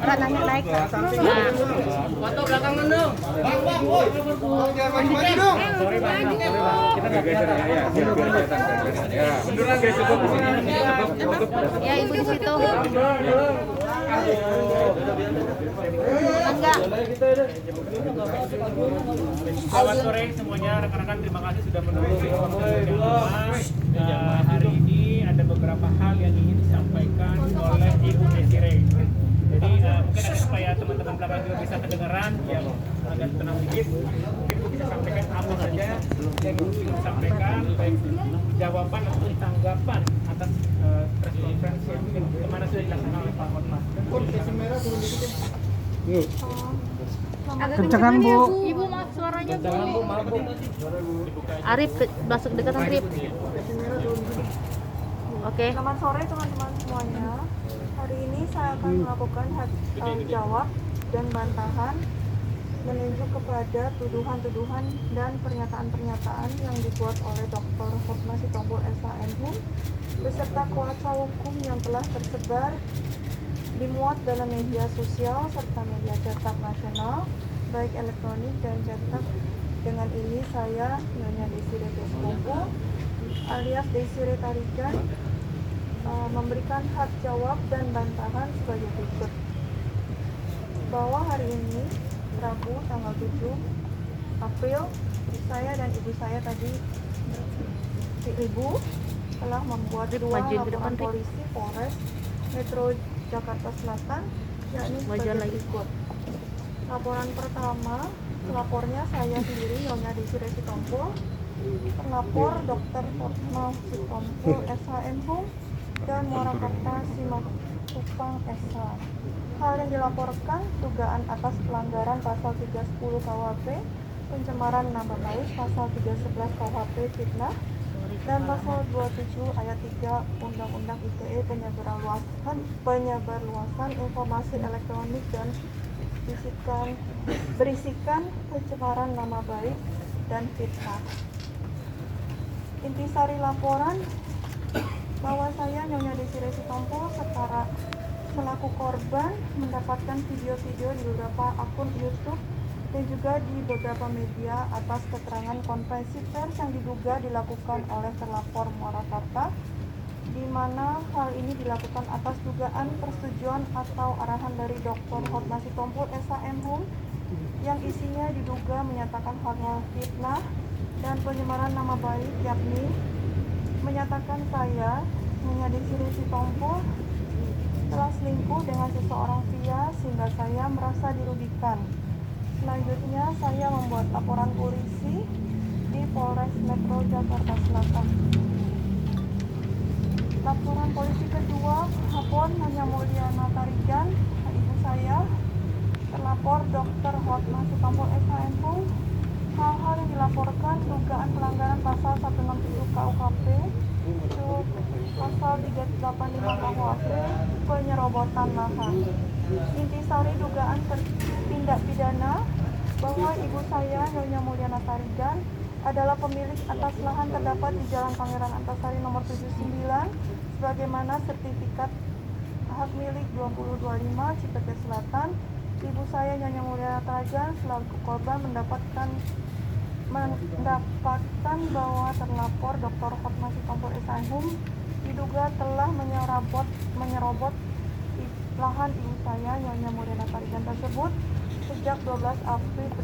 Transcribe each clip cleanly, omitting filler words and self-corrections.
ranahnya naik. Nah, Foto belakangan dong. Bang, woi. Maju dong. Sorry Bang. Kita enggak geser ya. Biar kelihatan. Ya, munduran guys, cukup di sini. Cukup. ya ibu di situ. Enggak. Selamat sore semuanya, rekan-rekan, terima kasih sudah menonton. Hari ini ada beberapa hal yang ingin disampaikan oleh Ibu Desiree. Jadi mungkin ada supaya teman-teman belakang juga bisa kedengaran, yang agak tenang sedikit. Mungkin Ibu bisa sampaikan apa saja yang Ibu ingin sampaikan, baik jawaban atau tanggapan atas press conference yang kemana sudah dilaksanakan oleh Pak Hotmas. Kencengan Bu. Ibu maaf suaranya Bu. Arif masuk dekatan Arif. Oke. Selamat sore teman-teman semuanya. Hari ini saya akan melakukan jawab dan bantahan menunjuk kepada tuduhan-tuduhan dan pernyataan-pernyataan yang dibuat oleh Dr. Hotmas Sitompul SHMH beserta kuasa hukum yang telah tersebar dimuat dalam media sosial serta media cetak nasional, baik elektronik dan cetak. Dengan ini saya, Nyonya Desiree Sitompul alias Desiree Tarigan, memberikan hak jawab dan bantahan sebagai berikut. Bahwa hari ini, Rabu tanggal 7 April, saya dan ibu saya tadi, si ibu, telah membuat dua laporan polisi Polres Metro Jakarta Selatan, yakni sebagai berikut. Laporan pertama, pelapornya saya sendiri, Nyonya Desiree Sitompul, terlapor Dr. Hotmas Sitompul SHMH dan Morakarta Simatupang SH. Hal yang dilaporkan dugaan atas pelanggaran pasal 310 KUHP, pencemaran nama baik, pasal 311 KUHP fitnah, dan pasal 27 ayat 3 Undang-Undang ITE penyebarluasan informasi elektronik dan berisikan pencemaran nama baik dan fitnah. Intisari laporan bahwa saya, Nyonya Desiree Sitompul, selaku korban mendapatkan video-video di beberapa akun YouTube dan juga di beberapa media atas keterangan konferensi pers yang diduga dilakukan oleh terlapor Morakarta, di mana hal ini dilakukan atas dugaan persetujuan atau arahan dari Dr. Hotmas Sitompul SHMH yang isinya diduga menyatakan hal-hal fitnah dan pencemaran nama baik, yakni menyatakan saya, Nyonya Desiree Sitompul, telah selingkuh dengan seseorang pria sehingga saya merasa dirugikan. Selanjutnya, saya membuat laporan polisi di Polres Metro Jakarta Selatan. Laporan polisi kedua, Hapon Nyonya Mulyana Tarigan, ibu saya, terlapor Dr. Hotmas Sitompul SHMH. Hal-hal yang dilaporkan dugaan pelanggaran pasal 167 KUHP, pasal 385 KUHP, penyerobotan lahan. Intisari dugaan tindak pidana bahwa ibu saya, Nyonya Mulyana Tarigan, adalah pemilik atas lahan terdapat di Jalan Pangeran Antasari nomor 79 sebagaimana sertifikat hak milik 2025 Cipete Selatan. Ibu saya, Nyonya Mulyana Tarigan, selaku korban mendapatkan bahwa terlapor Dr. Hotmas Sitompul SHMH diduga telah menyerobot lahan ibu saya, Nyonya Mulyana Tarigan tersebut sejak 12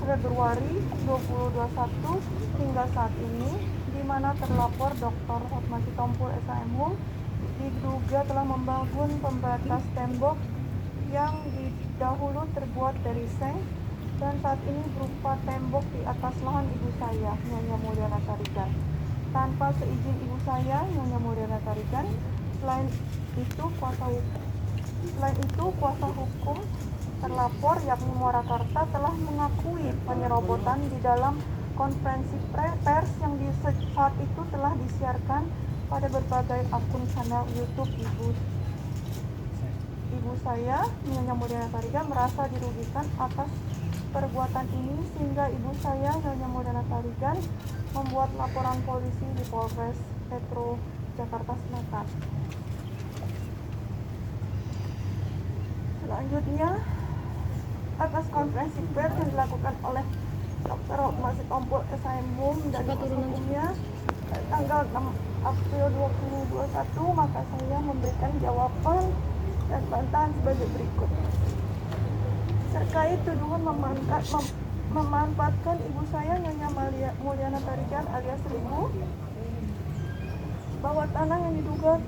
Februari 2021 hingga saat ini, di mana terlapor Dr. Hotmas Sitompul SHMH diduga telah membangun pembatas tembok yang dahulu terbuat dari seng dan saat ini berupa tembok di atas lahan ibu saya, Nyonya Mulyana Tarigan, tanpa seizin ibu saya, Nyonya Mulyana Tarigan. Selain itu, kuasa hukum terlapor yakni Morakarta telah mengakui penyerobotan di dalam konferensi pers yang saat itu telah disiarkan pada berbagai akun channel YouTube ibu saya, Nyonya Mulyana Tarigan, merasa dirugikan atas perbuatan ini sehingga ibu saya, Nyonya Mulyana Tarigan, membuat laporan polisi di Polres Metro Jakarta Selatan. Selanjutnya, atas konferensi pers yang dilakukan oleh Dr. Hotma Sitompul SHM dan kuasa hukumnya tanggal 6 April 2021, maka saya memberikan jawaban dan bantahan sebagai berikut. Terkait tuduhan memanfaatkan ibu saya Nyonya Mulyana Tarigan alias Ribu, bahwa tanah yang diduga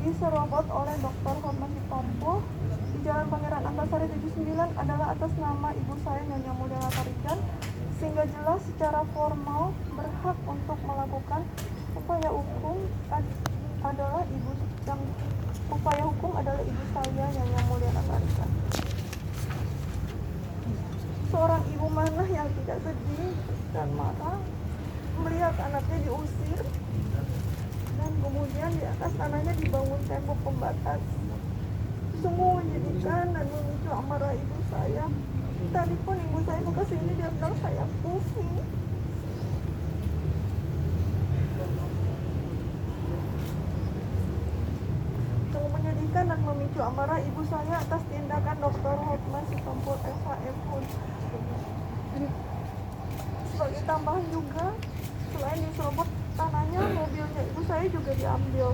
diserobot oleh Dr. Hotma Sitompul di Jalan Pangeran Antasari 79 adalah atas nama ibu saya Nyonya Mulyana Tarigan, sehingga jelas secara formal berhak untuk melakukan upaya hukum adalah ibu saya Nyonya Mulyana Tarigan. Seorang ibu mana yang tidak sedih dan marah melihat anaknya diusir dan kemudian di atas tanahnya dibangun tembok pembatas. Sungguh menyedihkan dan memicu amarah ibu saya. Tadi pun ibu saya mau kesini, dia bilang saya pusing. Sungguh menyedihkan dan memicu amarah ibu saya atas tindakan Dr. Hotma Sitompul SHM pun. Sebagai tambahan juga, selain diserobot tanahnya, mobilnya ibu saya juga diambil.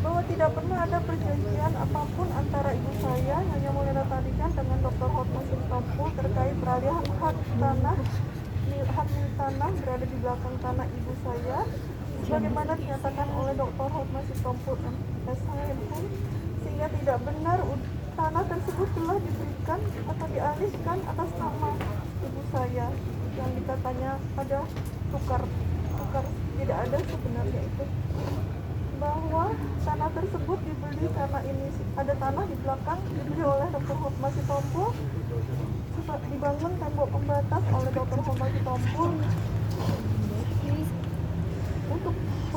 Bahwa tidak pernah ada perjanjian apapun antara ibu saya Nyonya Mulyana Tarigan dengan Dr. Hotma Sitompul terkait peralihan hak milik tanah berada di belakang tanah ibu saya, sebagaimana dinyatakan oleh Dr. Hotma Sitompul SHM, sehingga tidak benar tanah tersebut telah diberikan atau dialihkan atas nama ibu saya yang dikatanya ada tukar, tidak ada sebenarnya itu. Bahwa tanah tersebut dibeli karena ini ada tanah di belakang dibeli oleh Dr. Hotma Sitompul, dibangun tembok pembatas oleh Dr. Hotma Sitompul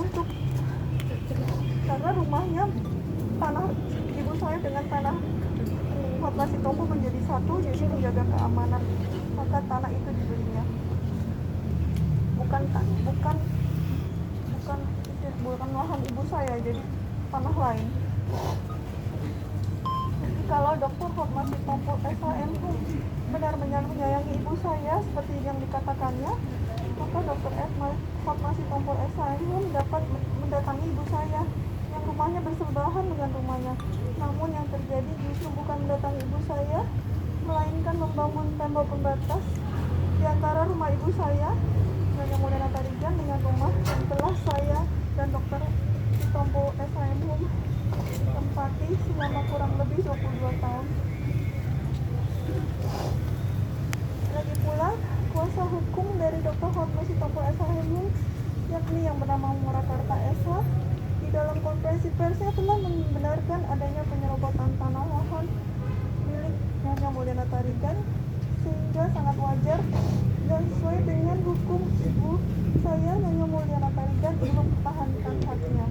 untuk karena rumahnya tanah ibu saya dengan tanah Hotma Sitompul menjadi satu, jadi menjaga keamanan, maka tanah itu dibelinya bukan lahan ibu saya, jadi tanah lain. Jadi kalau Dr. Hotma Sitompul SHM benar-benar menyayangi ibu saya seperti yang dikatakannya, maka Dr. Hotma Sitompul SHM dapat mendatangi ibu saya yang rumahnya bersebelahan dengan rumahnya. Namun yang terjadi justru bukan mendatangi ibu saya, melainkan membangun tembok pembatas di antara rumah ibu saya Nyonya Mulyana Tarigan dengan rumah yang telah saya dan Dr. Sitompul SHM tempati selama kurang lebih 22 tahun. Lagi pula, kuasa hukum dari Dr. Hotma Sitompul SHM, yakni yang bernama Murakarta SH, di dalam konferensi persnya telah membenarkan adanya penyerobotan tanah lahan milik Nyonya Mulyana Tarigan, sehingga sangat wajar dan sesuai dengan hukum ibu saya Nyonya Mulyana Tarigan untuk mempertahankan haknya.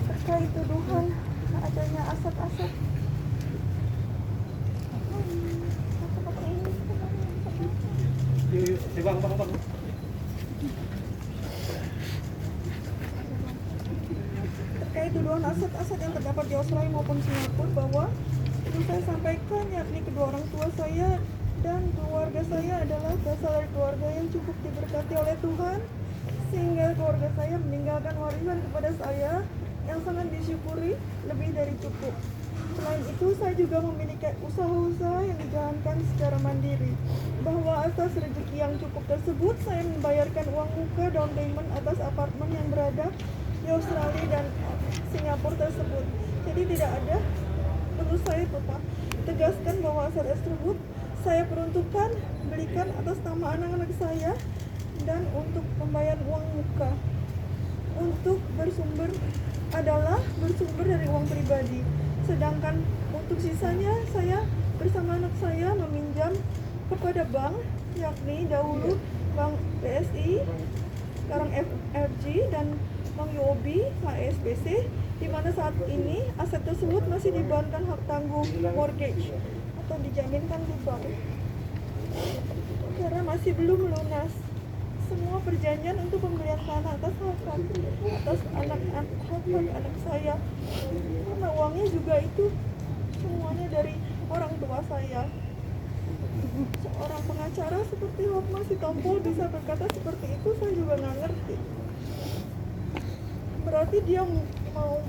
Terkait tuduhan adanya aset-aset terkait tuduhan aset-aset yang terdapat di Australia maupun Singapura, bahwa perlu saya sampaikan yakni kedua orang tua saya dan keluarga saya adalah berasal dari keluarga yang cukup diberkati oleh Tuhan, sehingga keluarga saya meninggalkan warisan kepada saya yang sangat disyukuri lebih dari cukup. Selain itu, saya juga memiliki usaha-usaha yang dijalankan secara mandiri. Bahwa atas rezeki yang cukup tersebut, saya membayarkan uang muka down payment atas apartemen yang berada di Australia dan Singapura tersebut. Jadi tidak ada, perlu saya tetap tegaskan bahwa aset tersebut saya peruntukkan belikan atas nama anak-anak saya dan untuk membayar uang muka. Untuk bersumber dari uang pribadi. Sedangkan untuk sisanya saya bersama anak saya meminjam kepada bank, yakni dahulu Bank BSI sekarang FRG dan Bang Yobi HSBC, di mana saat ini aset tersebut masih dibebankan hak tangguh mortgage atau dijaminkan di bank karena masih belum lunas. Semua perjanjian untuk pembelian tanah atas anak saya, karena uangnya juga itu semuanya dari orang tua saya. Seorang pengacara seperti Hotma Sitompul bisa berkata seperti itu, saya juga nggak ngerti. Berarti dia mau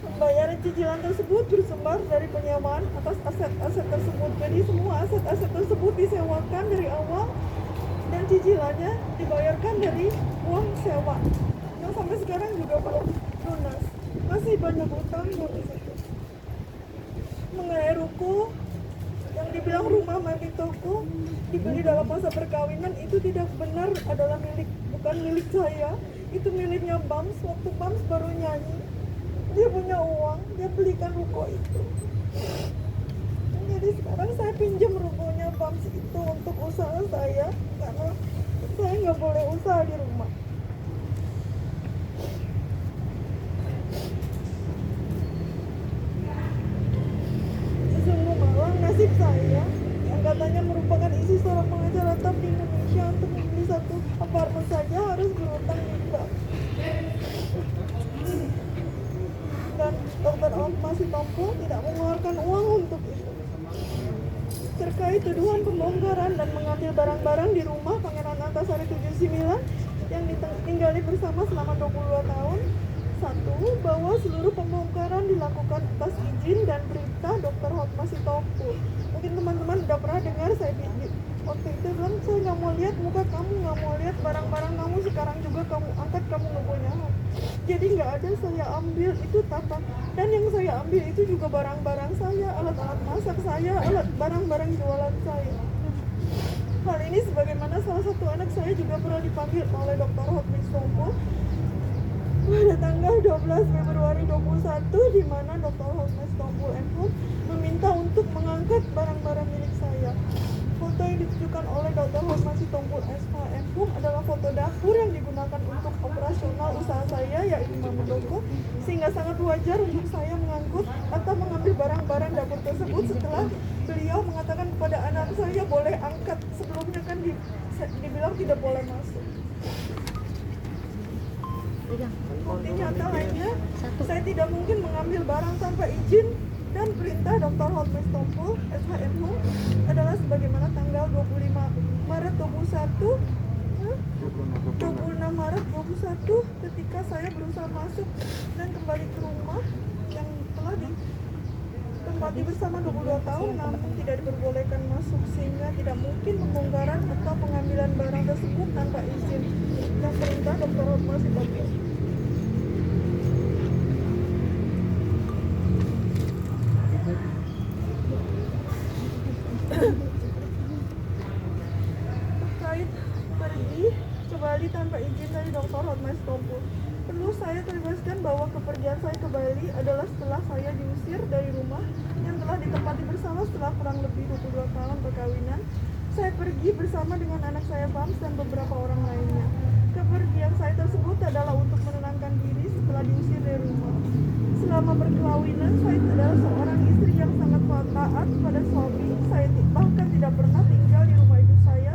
pembayaran cicilan tersebut bersumber dari penyewaan atas aset-aset tersebut. Jadi semua aset-aset tersebut disewakan dari awal dan cicilannya dibayarkan dari uang sewa yang sampai sekarang juga belum lunas. Masih banyak utang di situ. Mengenai ruko yang dibilang rumah mati toko dibeli dalam masa perkawinan, itu tidak benar, adalah bukan milik saya. Itu miliknya Bams. Waktu Bams baru nyanyi, dia punya uang, dia belikan ruko itu. Jadi sekarang saya pinjam rukonya Bams itu untuk usaha saya, karena saya nggak boleh usaha di rumah. Sungguh malang nasib saya yang katanya merupakan isi seorang pengacara top di Indonesia, untuk membeli satu apartemen saja harus berutang di bank. Dan Dr. Hotma Sitompul tidak mengeluarkan uang untuk itu. Terkait tuduhan pembongkaran dan mengambil barang-barang di rumah Pangeran Antasari 79 yang ditinggali bersama selama 22 tahun. Satu, bahwa seluruh pembongkaran dilakukan atas izin dan perintah Dr. Hotma Sitompul. Mungkin teman-teman udah pernah dengar saya waktu itu bilang, saya nggak mau lihat muka kamu, nggak mau lihat barang-barang kamu, sekarang juga kamu angkat, kamu nggak punya hak. Jadi nggak ada saya ambil itu tata, dan yang saya ambil itu juga barang-barang saya, alat-alat masak saya, barang-barang jualan saya. Hal ini sebagaimana salah satu anak saya juga pernah dipanggil oleh Dr. Hotma Sitompul pada tanggal 12 Februari 2021, di mana Dr. Hotma Sitompul MH meminta untuk mengangkat barang-barang milik saya. Foto yang ditunjukkan oleh Dr. Hotma Sitompul SHMH adalah foto dapur yang digunakan untuk operasional usaha saya, yaitu Mamendoko, sehingga sangat wajar untuk saya mengangkut atau mengambil barang-barang dapur tersebut setelah beliau mengatakan kepada anak saya boleh angkat. Sebelumnya kan dibilang tidak boleh masuk. Bukti nyata lainnya, saya tidak mungkin mengambil barang tanpa izin dan perintah Dr. Hotma Sitompul SHMH adalah sebagaimana tanggal 26 Maret 2021 ketika saya berusaha masuk dan kembali ke rumah yang telah ditempati bersama 22 tahun namun tidak diperbolehkan masuk, sehingga tidak mungkin pembongkaran atau pengambilan barang tersebut tanpa izin dan perintah Dr. Hotma Sitompul. Terkait pergi kembali tanpa izin dari Dr. Hotma Sitompul, perlu saya tegaskan bahwa kepergian saya ke Bali adalah setelah saya diusir dari rumah yang telah ditempati bersama setelah kurang lebih 22 tahun perkawinan. Saya pergi bersama dengan anak saya Bams dan beberapa orang lainnya. Kepergian saya tersebut adalah untuk menenangkan diri setelah diusir dari rumah. Selama berkelauinan, saya adalah seorang istri yang sangat taat pada suami. Saya bahkan tidak pernah tinggal di rumah ibu saya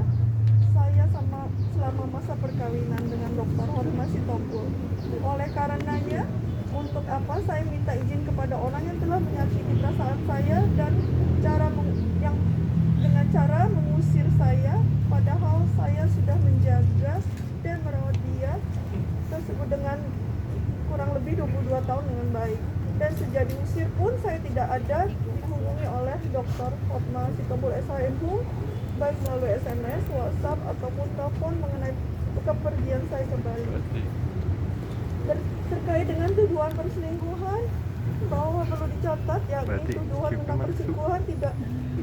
selama masa perkawinan dengan Dr. Hotma Sitompul. Oleh karenanya, untuk apa saya minta izin kepada orang yang telah menyakiti perasaan saya dan dengan cara mengusir saya, padahal saya sudah menjaga dan merawat dia tersebut dengan kurang lebih 22 tahun dengan baik. Dan sejak diusir pun saya tidak ada dihubungi oleh Dr. Hotma Sitompul SHMH, baik melalui SMS, WhatsApp, ataupun telepon mengenai kepergian saya ke Bali. Terkait dengan tuduhan perselingkuhan, bahwa perlu dicatat, yakni tuduhan tentang perselingkuhan tidak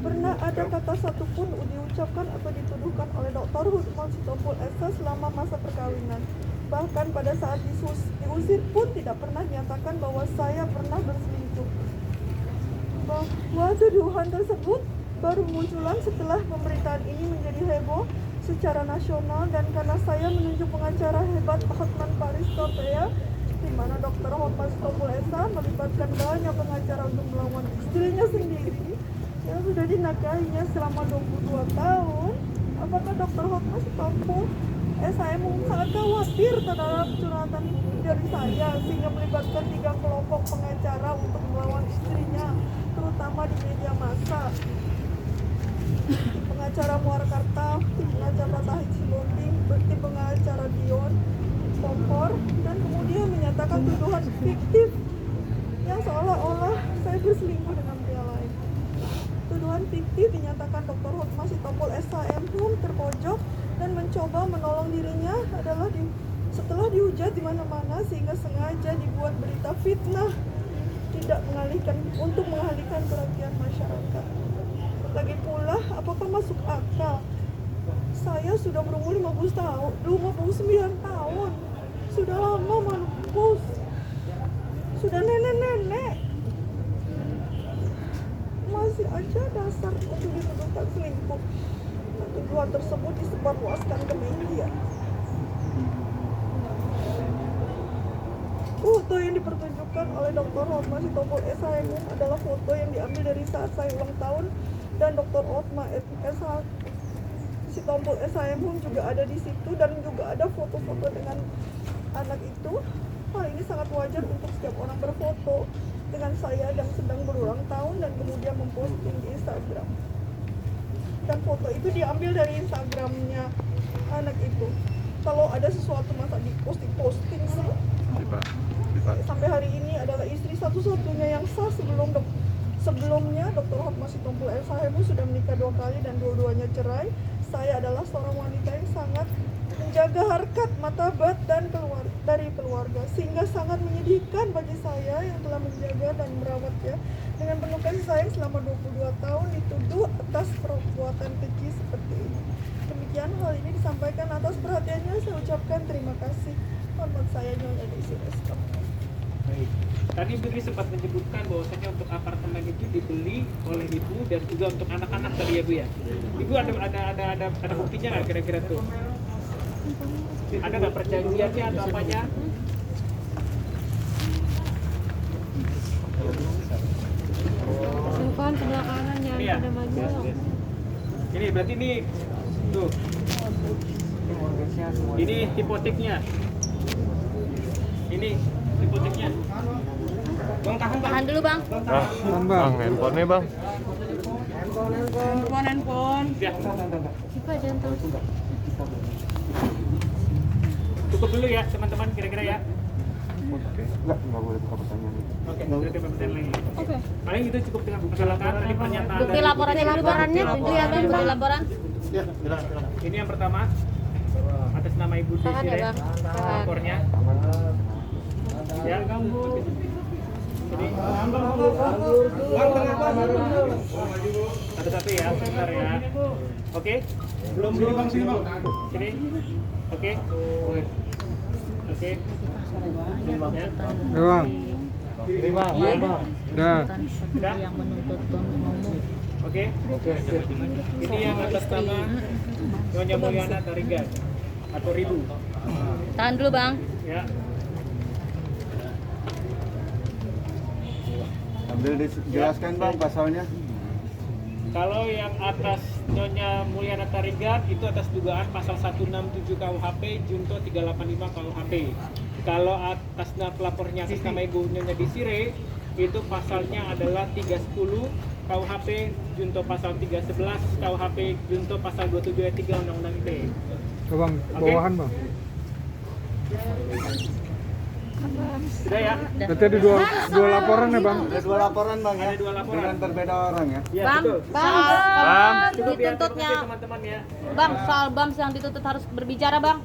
pernah ada kata satupun diucapkan atau dituduhkan oleh Dr. Hotma Sitompul SH selama masa perkawinan. Bahkan pada saat diusir pun tidak pernah dinyatakan bahwa saya pernah berselingkuh. Bahwa tuduhan tersebut baru munculan setelah pemberitaan ini menjadi heboh secara nasional, dan karena saya menunjuk pengacara hebat Hotman Paris Cortea, di mana Dr. Hotman Sitompul Esa melibatkan banyak pengacara untuk melawan istrinya sendiri yang sudah dinikahinya selama 22 tahun. Apakah Dr. Hotman Sitompul SHM sangat khawatir terhadap curhatan dari saya sehingga melibatkan 3 kelompok pengacara untuk melawan istrinya, terutama di media massa? Tim pengacara Muarkarta, tim pengacara Tahit Sibolting, tim pengacara Dion Kompor, dan kemudian menyatakan tuduhan fiktif yang seolah-olah saya berselingkuh dengan pria lain. Tuduhan fiktif dinyatakan Dr. Hotman Sitompul SHM terpojok dan mencoba menolong dirinya adalah setelah dihujat di mana-mana sehingga sengaja dibuat berita fitnah untuk mengalihkan perhatian masyarakat. Lagi pula, apakah masuk akal? Saya sudah berumur 59 tahun. Sudah lama mampus. Sudah nenek-nenek. Masih aja dasar untuk dituduhkan selingkuh. Tuduhan tersebut disebarluaskan ke media. Foto yang dipertunjukkan oleh Dr. Hotman Sitompul SHM adalah foto yang diambil dari saat saya ulang tahun, dan Dr. Hotman Sitompul SHM juga ada di situ, dan juga ada foto-foto dengan anak itu. Hal ini sangat wajar untuk setiap orang berfoto dengan saya yang sedang berulang tahun dan kemudian memposting di Instagram. Dan foto itu diambil dari Instagramnya anak itu. Kalau ada sesuatu masa diposting sih? Sampai hari ini adalah istri satu-satunya yang sah. Sebelumnya Dr. Hotman Sitompul SHM sudah menikah 2 kali dan dua-duanya cerai. Saya adalah seorang wanita yang sangat menjaga harkat, martabat dan dari keluarga, sehingga sangat menyedihkan bagi saya yang telah menjaga dan merawatnya dengan penuh kasih sayang selama 22 tahun dituduh atas perbuatan keji seperti ini. Demikian hal ini disampaikan atas perhatiannya. Saya ucapkan terima kasih. Hormat saya Nyonya Desi Resto. Baik. Tadi Ibu sempat menyebutkan bahwasanya untuk apartemen itu dibeli oleh Ibu dan juga untuk anak-anak tadi ya Bu ya. Ibu ada buktinya nggak kira-kira tuh? Ada nggak perjanjiannya atau apanya? Depan sebelah kanan yang Iya. pada maju. Ini berarti ini tuh. Ini hipoteknya. Ini hipoteknya. Bang tahan bang. Tahan dulu bang. Bang, handphonenya bang. Handphone. Ya. Siapa jantung? Cukup dulu ya teman-teman kira-kira ya. Enggak boleh buka pertanyaan. Oke, berarti pertanyaan lagi. Oke. Paling itu cukup dengan persyaratan tadi pernyataan. Bukti laporannya dulu bang. Kelihatan bukti laporan. Ya, silakan. Ini yang pertama atas nama Ibu Tahan ya Desire, bang. Tahan. lapornya. Ya, jadi satu-satu ya, sebentar ya. Oke, belum bang sini bang. Sini, oke, oke. Ya. Bang. Bang. Dah. Sudah? Yang menuntut bang ngomong. Oke. Ini yang atas nama Nyonya Mulyana Tarigan atau Ribu. Tahan dulu bang. Ya. Ambil dijelaskan bang pasalnya. Kalau yang atas Nyonya Mulyana Tarigan itu atas dugaan pasal 167 KUHP junto 385 KUHP. Kalau atas nama pelapornya atas nama Ibu Nyonya Desire itu pasalnya adalah 310 KUHP junto pasal 311 KUHP junto pasal 27 ayat 3 Undang-Undang ITE. Bang, bawahan bang. Sudah ya? Berarti ada dua laporan ya bang? Ada 2 laporan bang ya, Ada 2 laporan. dengan berbeda orang ya. Ya, Bang, betul. soal Cukup ya, dituntutnya terima kasih teman-teman ya. bang, soal BAMS yang dituntut harus berbicara bang.